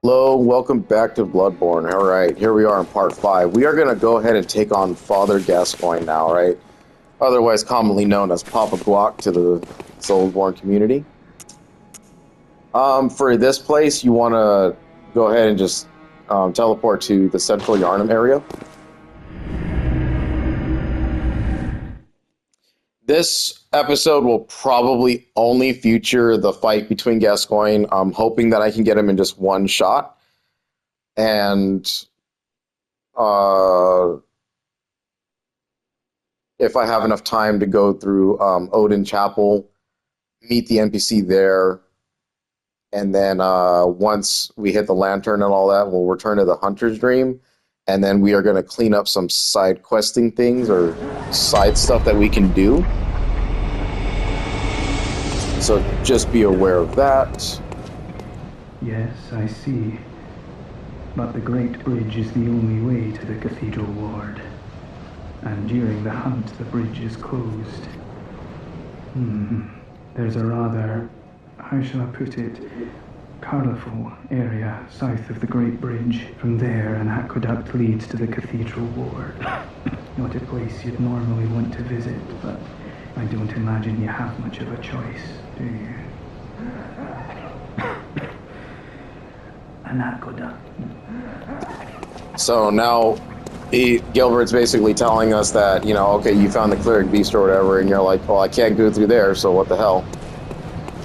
Hello, welcome back to Bloodborne. Alright, here we are in part 5. We are going to go ahead and take on Father Gascoigne now, right? Otherwise commonly known as Papa Guac to the Soulsborne community. For this place, you want to go ahead and just teleport to the central Yarnum area. This episode will probably only feature the fight between Gascoigne. I'm hoping that I can get him in just one shot. And if I have enough time to go through Odin Chapel, meet the NPC there, and then once we hit the lantern and all that, we'll return to the Hunter's Dream, and then we are going to clean up some side questing things or side stuff that we can do. So just be aware of that. Yes, I see. But the Great Bridge is the only way to the Cathedral Ward. And during the hunt, the bridge is closed. There's a rather, how shall I put it, colourful area south of the Great Bridge. From there, an aqueduct leads to the Cathedral Ward. Not a place you'd normally want to visit, but I don't imagine you have much of a choice, do you? An aqueduct. So now Gilbert's basically telling us that, you know, okay, you found the cleric beast or whatever, and you're like, well, I can't go through there, so what the hell?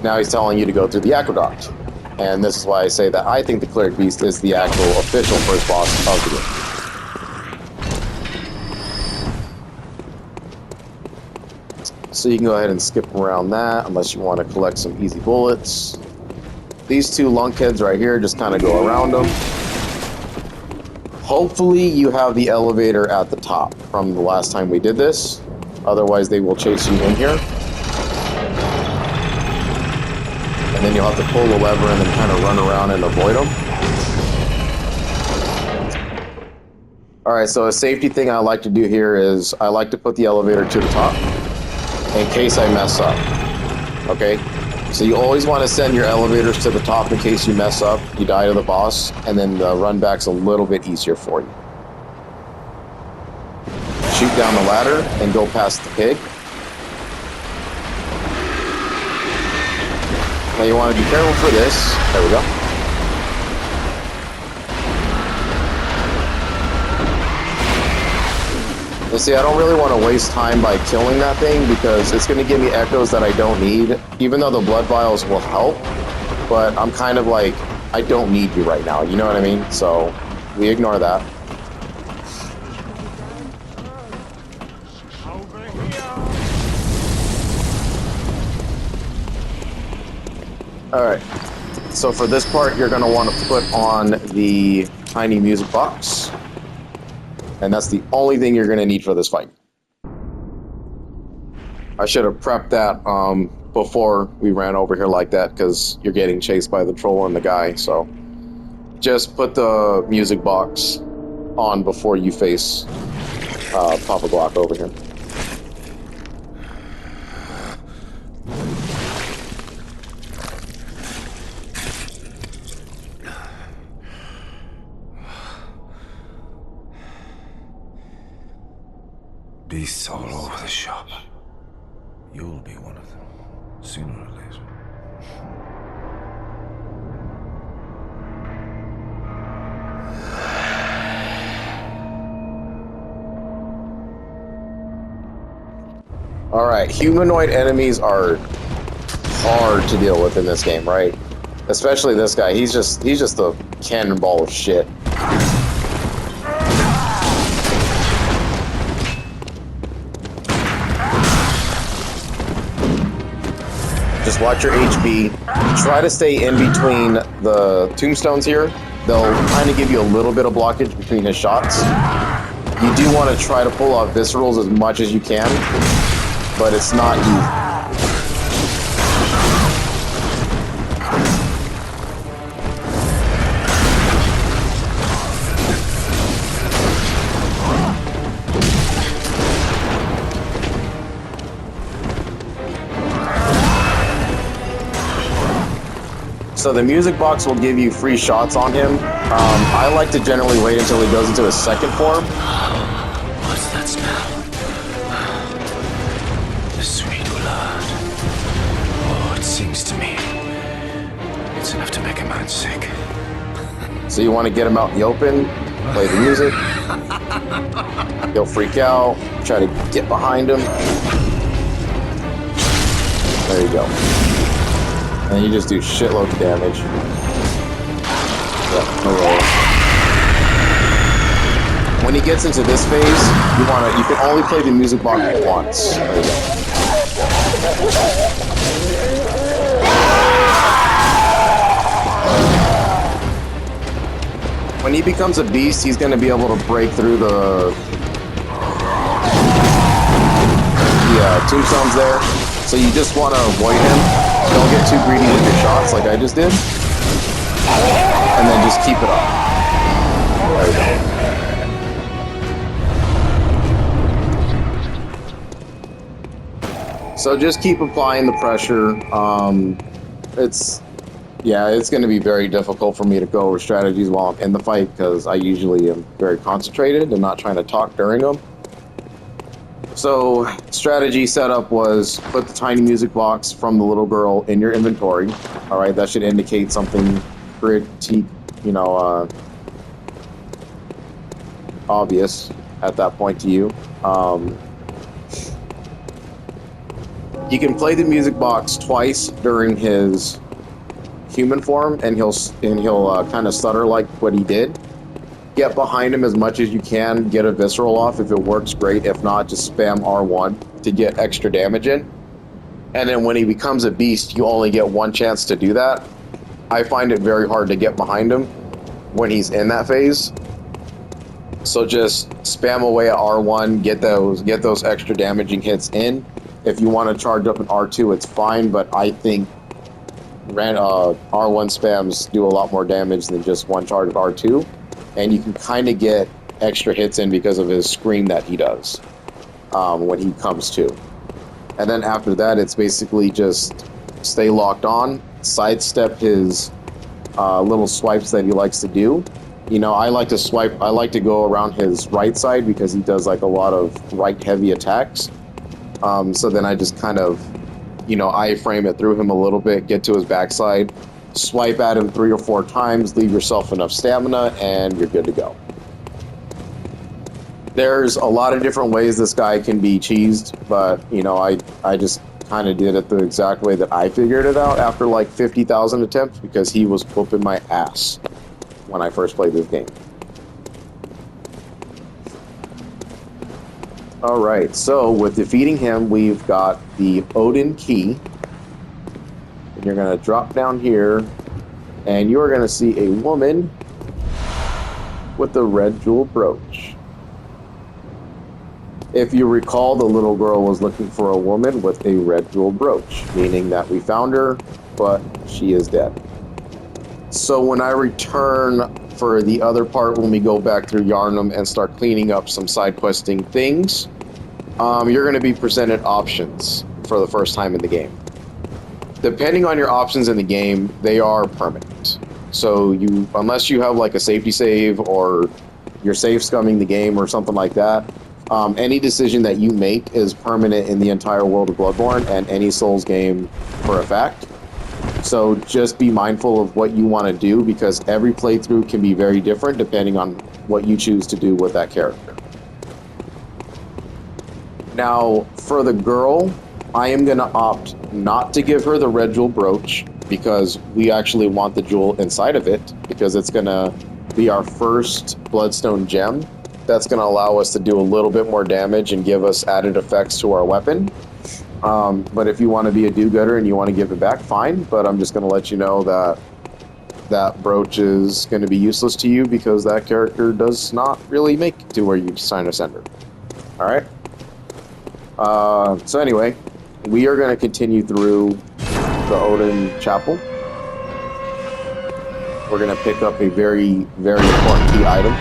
Now he's telling you to go through the aqueduct. And this is why I say that I think the cleric beast is the actual official first boss of the game. So you can go ahead and skip around that, unless you want to collect some easy bullets. These two lunkheads right here, just kind of go around them. Hopefully you have the elevator at the top from the last time we did this. Otherwise they will chase you in here. And then you'll have to pull the lever and then kind of run around and avoid them. Alright, so a safety thing I like to do here is I like to put the elevator to the top in case I mess up. Okay? So you always want to send your elevators to the top in case you mess up, you die to the boss, and then the run back's a little bit easier for you. Shoot down the ladder and go past the pig. Now you want to be careful for this. There we go. You see, I don't really want to waste time by killing that thing because it's going to give me echoes that I don't need, even though the blood vials will help, but I'm kind of like, I don't need you right now, you know what I mean? So, we ignore that. Alright, so for this part, you're going to want to put on the tiny music box. And that's the only thing you're going to need for this fight. I should have prepped that before we ran over here like that, because you're getting chased by the troll and the guy, so just put the music box on before you face Papa Guac over here. Beasts all over the shop. You'll be one of them, sooner or later. Alright, humanoid enemies are hard to deal with in this game, right? Especially this guy, he's just a cannonball of shit. Just watch your HP. Try to stay in between the tombstones here. They'll kind of give you a little bit of blockage between his shots. You do want to try to pull off viscerals as much as you can, but it's not easy. So the music box will give you free shots on him. I like to generally wait until he goes into his second form. What's that smell? The sweet blood. Oh, it sings to me. It's enough to make a man sick. So you want to get him out in the open, play the music. He'll freak out, try to get behind him. There you go. And you just do shitloads of damage. Yeah, no roll. When he gets into this phase, you can only play the music box once. There you go. When he becomes a beast, he's going to be able to break through the tombstones there. So you just want to avoid him. Don't get too greedy with your shots like I just did. And then just keep it up. There you go. So just keep applying the pressure. It's going to be very difficult for me to go over strategies while I'm in the fight because I usually am very concentrated and not trying to talk during them. So strategy setup was put the tiny music box from the little girl in your inventory. All right, that should indicate something pretty, obvious at that point to you. You can play the music box twice during his human form, and he'll kind of stutter like what he did. Get behind him as much as you can, get a visceral off. If it works, great. If not, just spam R1 to get extra damage in. And then when he becomes a beast, you only get one chance to do that. I find it very hard to get behind him when he's in that phase. So just spam away at R1, get those extra damaging hits in. If you want to charge up an R2, it's fine, but I think R1 spams do a lot more damage than just one charge of R2. And you can kind of get extra hits in because of his scream that he does when he comes to. And then after that, it's basically just stay locked on, sidestep his little swipes that he likes to do. I like to swipe. I like to go around his right side because he does like a lot of right heavy attacks. So then I just kind of, I-frame it through him a little bit, get to his backside, swipe at him 3 or 4 times, leave yourself enough stamina, and you're good to go. There's a lot of different ways this guy can be cheesed, but, I just kind of did it the exact way that I figured it out after like 50,000 attempts because he was whooping my ass when I first played this game. Alright, so with defeating him, we've got the Odin key. And you're going to drop down here, and you are going to see a woman with a red jewel brooch. If you recall, the little girl was looking for a woman with a red jewel brooch, meaning that we found her, but she is dead. So when I return for the other part, when we go back through Yarnum and start cleaning up some side questing things, you're going to be presented options for the first time in the game. Depending on your options in the game, they are permanent. So unless you have like a safety save or you're safe scumming the game or something like that, any decision that you make is permanent in the entire world of Bloodborne and any Souls game for a fact. So just be mindful of what you want to do because every playthrough can be very different depending on what you choose to do with that character. Now, for the girl, I am going to opt not to give her the red jewel brooch because we actually want the jewel inside of it because it's going to be our first bloodstone gem. That's going to allow us to do a little bit more damage and give us added effects to our weapon. But if you want to be a do-gooder and you want to give it back, fine. But I'm just going to let you know that that brooch is going to be useless to you because that character does not really make it to where you sign a sender. All right? So anyway, we are going to continue through the Odin Chapel. We're going to pick up a very, very important key item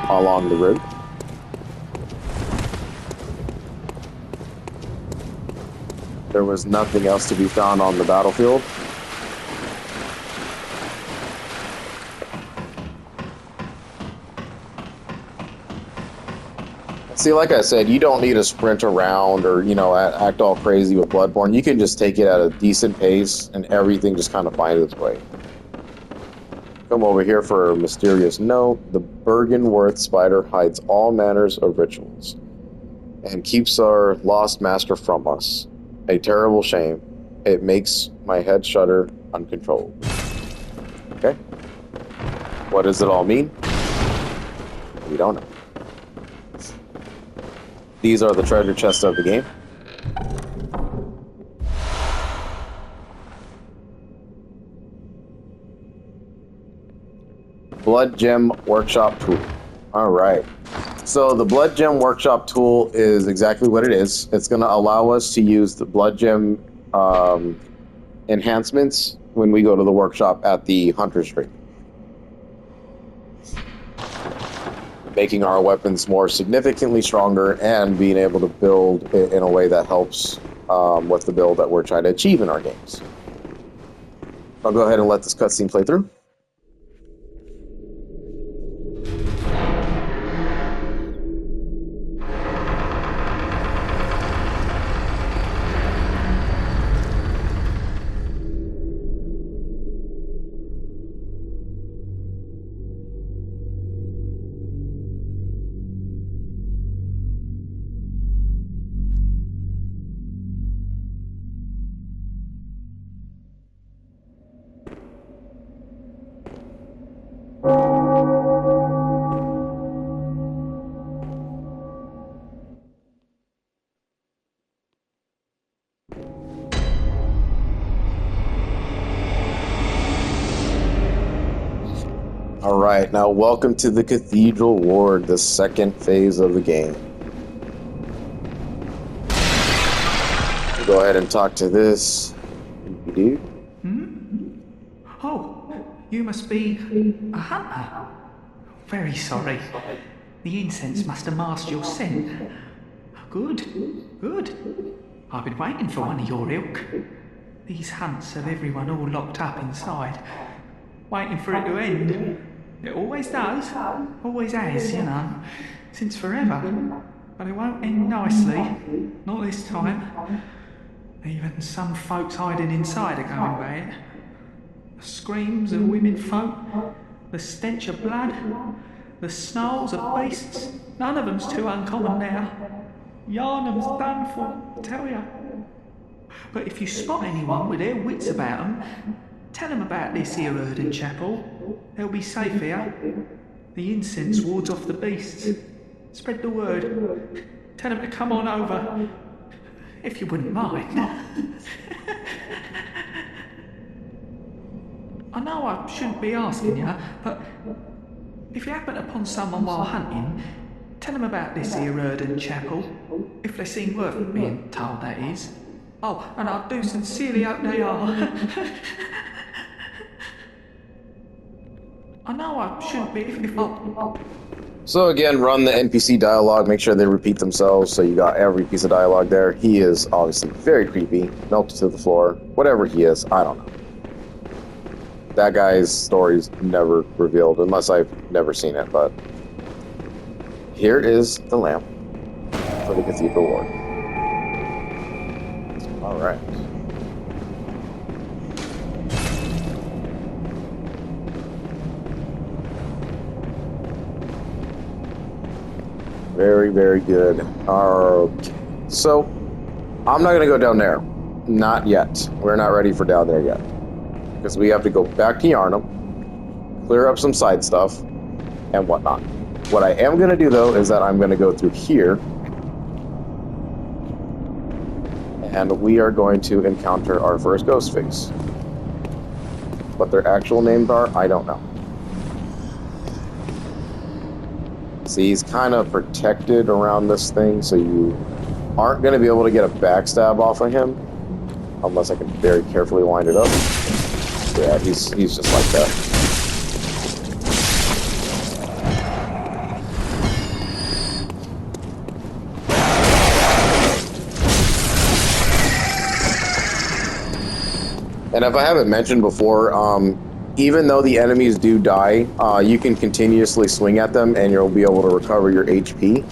along the road. There was nothing else to be found on the battlefield. See, like I said, you don't need to sprint around or, you know, act all crazy with Bloodborne. You can just take it at a decent pace and everything just kind of finds its way. Come over here for a mysterious note. The Bergenworth spider hides all manners of rituals and keeps our lost master from us. A terrible shame. It makes my head shudder uncontrollably. Okay. What does it all mean? We don't know. These are the treasure chests of the game. Blood Gem Workshop Tool. Alright. So the Blood Gem Workshop Tool is exactly what it is. It's going to allow us to use the Blood Gem enhancements when we go to the workshop at the Hunter's Tree. Making our weapons more significantly stronger and being able to build it in a way that helps with the build that we're trying to achieve in our games. I'll go ahead and let this cutscene play through. Alright, now welcome to the Cathedral Ward, the second phase of the game. We'll go ahead and talk to this dude. Hmm? Oh, you must be a hunter. Very sorry. The incense must have masked your scent. Good, good. I've been waiting for one of your ilk. These hunts have everyone all locked up inside, waiting for it to end. It always does, always has, you know, since forever. But it won't end nicely, not this time. Even some folks hiding inside are going bad. The screams of women folk, the stench of blood, the snarls of beasts, none of them's too uncommon now. Yarnum's done for, I tell ya. But if you spot anyone with their wits about them, tell them about this here Erden Chapel. They'll be safe here. The incense wards off the beasts. Spread the word. Tell them to come on over. If you wouldn't mind. I know I shouldn't be asking you, but if you happen upon someone while hunting, tell them about this here Erden Chapel. If they seem worth being told, that is. Oh, and I do sincerely hope they are. I know I shouldn't be if I... So again, run the NPC dialogue, make sure they repeat themselves, so you got every piece of dialogue there. He is obviously very creepy, melted to the floor, whatever he is, I don't know. That guy's story's never revealed, unless I've never seen it, but... Here is the lamp for the Cathedral Ward. Alright. Very, very good. Okay. So, I'm not going to go down there. Not yet. We're not ready for down there yet. Because we have to go back to Yarnum, clear up some side stuff, and whatnot. What I am going to do, though, is that I'm going to go through here. And we are going to encounter our first ghost face. What their actual names are, I don't know. See, he's kind of protected around this thing, so you aren't going to be able to get a backstab off of him. Unless I can very carefully wind it up. Yeah, he's just like that. And if I haven't mentioned before, even though the enemies do die, you can continuously swing at them and you'll be able to recover your HP.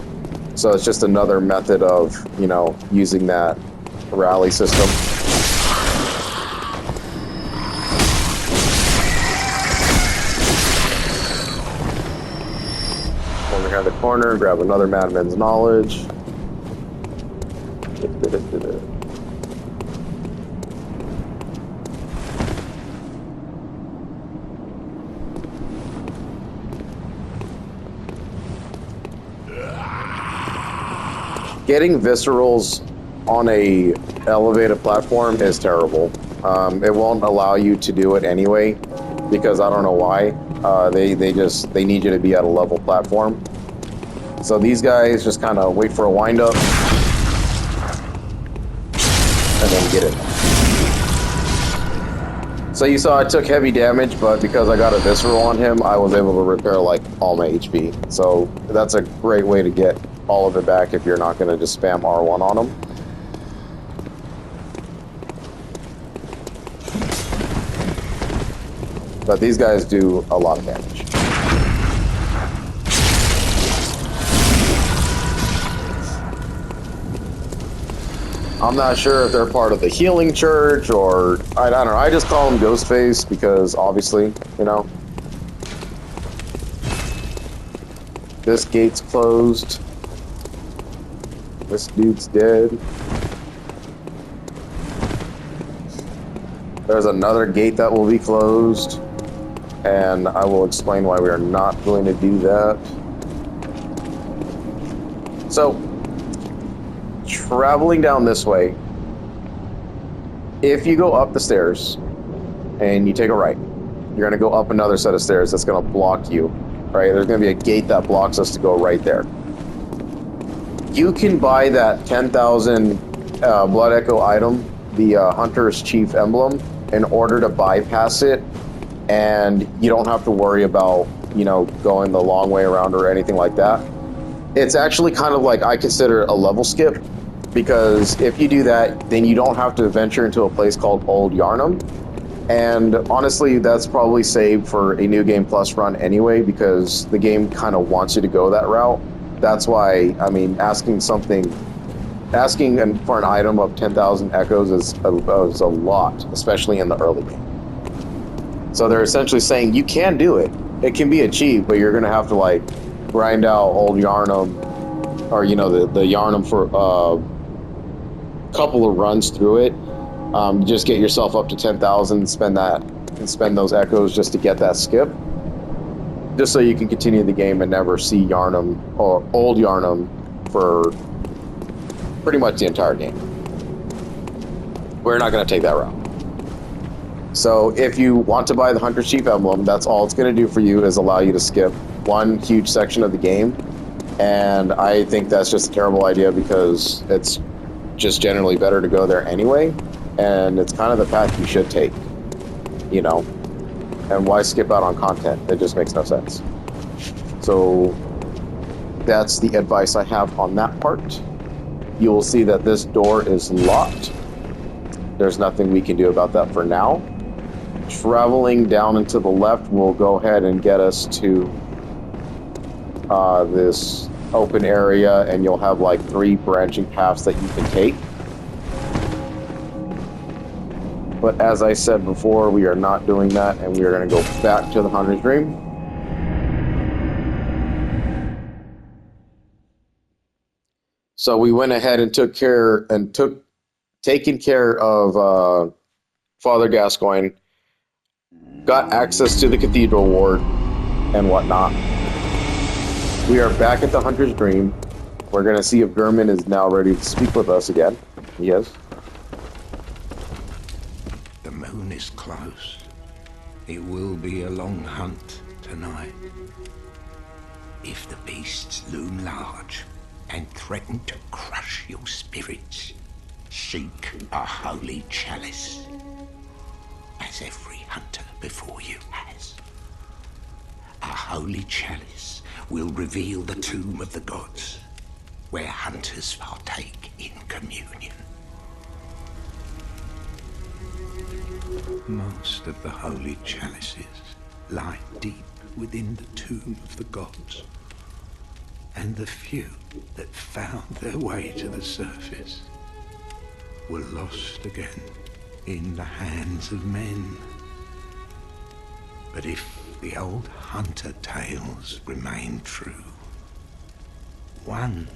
So it's just another method of, you know, using that rally system. Over here in the corner, grab another Madman's Knowledge. Getting viscerals on a elevated platform is terrible. It won't allow you to do it anyway, because I don't know why. They need you to be at a level platform. So these guys just kind of wait for a wind up and then get it. So you saw I took heavy damage, but because I got a visceral on him, I was able to repair like all my HP. So that's a great way to get all of it back if you're not going to just spam R1 on them. But these guys do a lot of damage. I'm not sure if they're part of the healing church or I don't know. I just call them Ghostface because obviously, you know. This gate's closed. This dude's dead. There's another gate that will be closed, and I will explain why we are not going to do that. So, traveling down this way, if you go up the stairs and you take a right, you're going to go up another set of stairs that's going to block you, right? There's going to be a gate that blocks us to go right there. You can buy that 10,000 Blood Echo item, the Hunter's Chief Emblem, in order to bypass it, and you don't have to worry about, you know, going the long way around or anything like that. It's actually kind of like, I consider it a level skip, because if you do that, then you don't have to venture into a place called Old Yarnum. And honestly, that's probably saved for a New Game Plus run anyway, because the game kind of wants you to go that route. That's why, I mean, asking for an item of 10,000 echoes is a lot, especially in the early game. So they're essentially saying you can do it. It can be achieved, but you're going to have to, like, grind out Old Yarnum, or, you know, the Yarnum for a couple of runs through it. Just get yourself up to 10,000, spend those echoes just to get that skip. Just so you can continue the game and never see Yarnum or Old Yarnum for pretty much the entire game. We're not going to take that route. So if you want to buy the Hunter's Chief Emblem, that's all it's going to do for you, is allow you to skip one huge section of the game. And I think that's just a terrible idea, because it's just generally better to go there anyway. And it's kind of the path you should take, you know. And why skip out on content? It just makes no sense. So that's the advice I have on that part. You will see that this door is locked. There's nothing we can do about that for now. Traveling down and to the left will go ahead and get us to this open area, and you'll have like 3 branching paths that you can take. But as I said before, we are not doing that, and we are going to go back to the Hunter's Dream. So we went ahead and taken care of Father Gascoigne, got access to the Cathedral Ward and whatnot. We are back at the Hunter's Dream. We're going to see if Gurman is now ready to speak with us again. Yes. The moon is close. It will be a long hunt tonight. If the beasts loom large and threaten to crush your spirits, seek a holy chalice, as every hunter before you has. A holy chalice will reveal the tomb of the gods, where hunters partake in communion. Most of the holy chalices lie deep within the tomb of the gods, and the few that found their way to the surface were lost again in the hands of men. But if the old hunter tales remain true, one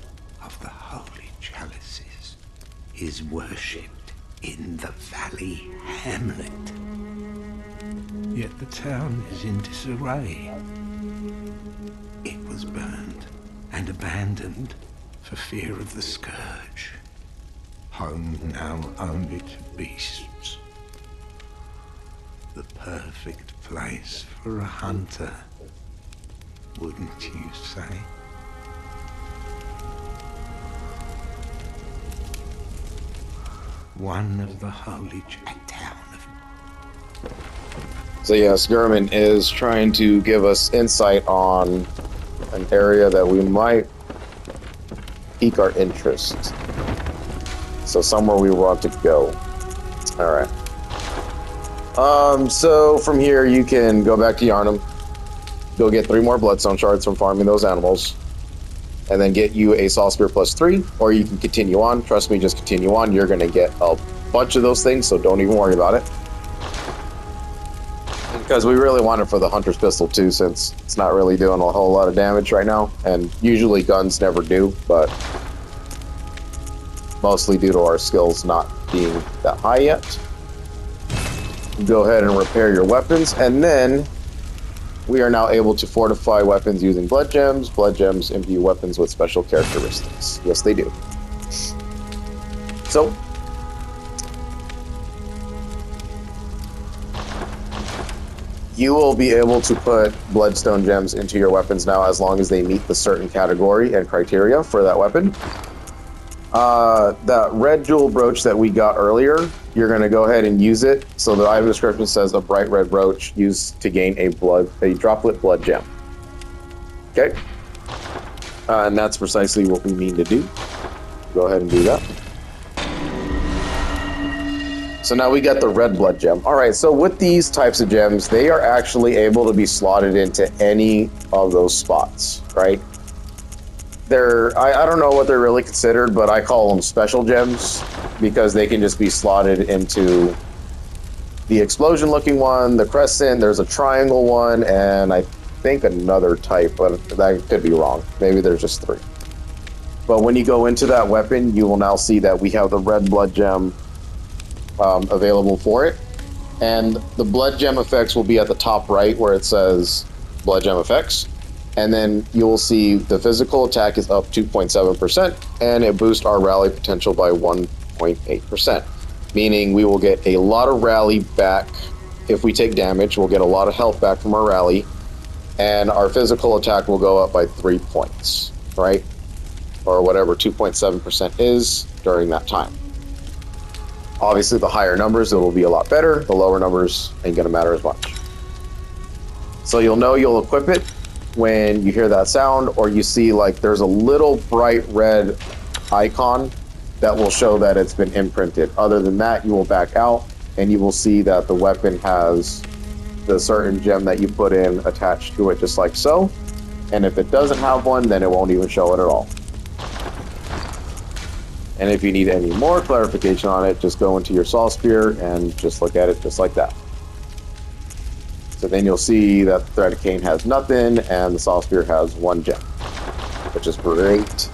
of the holy chalices is worshipped in the valley hamlet. Yet the town is in disarray. It was burned and abandoned for fear of the scourge. Home now only to beasts. The perfect place for a hunter, wouldn't you say? One of the holy town of... So yes, Gurman is trying to give us insight on an area that we might pique our interest. So somewhere we want to go. Alright. So from here you can go back to Yarnum, go get 3 more bloodstone shards from farming those animals, and then get you a Saw Spear +3, or you can continue on. Trust me, just continue on. You're gonna get a bunch of those things, so don't even worry about it. Because we really want it for the Hunter's Pistol too, since it's not really doing a whole lot of damage right now, and usually guns never do, but mostly due to our skills not being that high yet. Go ahead and repair your weapons, and then we are now able to fortify weapons using blood gems. Blood gems imbue weapons with special characteristics. Yes, they do. So, you will be able to put bloodstone gems into your weapons now as long as they meet the certain category and criteria for that weapon. That red jewel brooch that we got earlier, you're going to go ahead and use it. So the item description says a bright red brooch used to gain a droplet blood gem. Okay. And that's precisely what we mean to do. Go ahead and do that. So now we got the red blood gem. All right, so with these types of gems, they are actually able to be slotted into any of those spots, right? I don't know what they're really considered, but I call them special gems because they can just be slotted into the explosion looking one, the crescent, there's a triangle one, and I think another type, but that could be wrong. Maybe there's just 3. But when you go into that weapon, you will now see that we have the red blood gem available for it. And the blood gem effects will be at the top right where it says blood gem effects. And then you will see the physical attack is up 2.7%, and it boosts our rally potential by 1.8%. Meaning we will get a lot of rally back if we take damage. We'll get a lot of health back from our rally, and our physical attack will go up by 3 points, right? Or whatever 2.7% is during that time. Obviously, the higher numbers, it will be a lot better. The lower numbers ain't gonna matter as much. So you'll know you'll equip it when you hear that sound, or you see like there's a little bright red icon that will show that it's been imprinted. Other than that, you will back out and you will see that the weapon has the certain gem that you put in attached to it, just like so. And if it doesn't have one, then it won't even show it at all. And if you need any more clarification on it, just go into your Saw Spear and just look at it just like that. So then you'll see that the Thread of Cane has nothing, and the Saw Spear has 1 gem, which is great.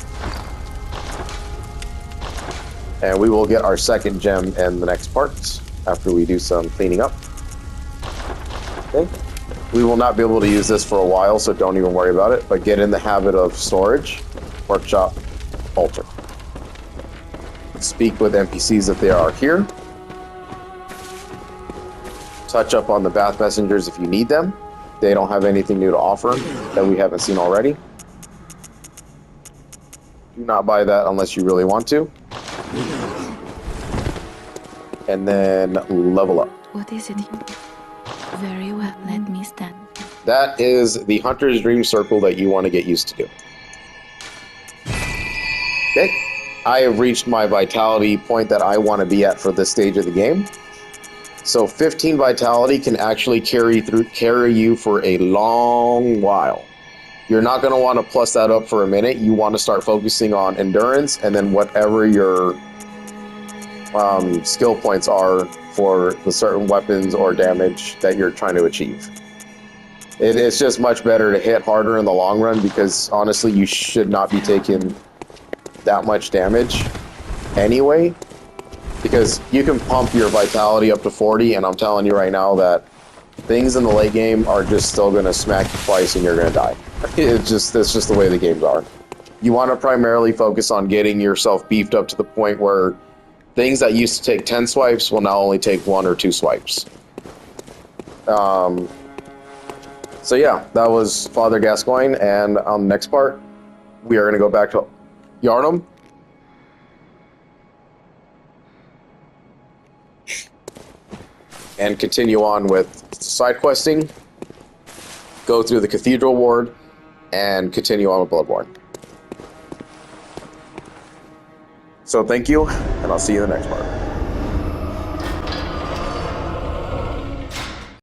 And we will get our 2nd gem in the next part, after we do some cleaning up. Okay. We will not be able to use this for a while, so don't even worry about it, but get in the habit of storage, workshop, altar. Speak with NPCs if they are here. Touch up on the Bath Messengers if you need them. They don't have anything new to offer that we haven't seen already. Do not buy that unless you really want to. And then level up. What is it? Very well, let me stand. That is the Hunter's Dream Circle that you want to get used to do. Okay. I have reached my vitality point that I want to be at for this stage of the game. So 15 vitality can actually carry you for a long while. you're not going to want to plus that up for a minute. You want to start focusing on endurance and then whatever your skill points are for the certain weapons or damage that you're trying to achieve. It's just much better to hit harder in the long run because honestly, you should not be taking that much damage anyway, because you can pump your vitality up to 40, and I'm telling you right now that things in the late game are just still going to smack you twice and you're going to die. It's just the way the games are. You want to primarily focus on getting yourself beefed up to the point where things that used to take 10 swipes will now only take 1 or 2 swipes. So yeah, that was Father Gascoigne, and on the next part, we are going to go back to Yharnam. And continue on with side questing, go through the Cathedral Ward, and continue on with Bloodborne. So thank you, and I'll see you in the next part.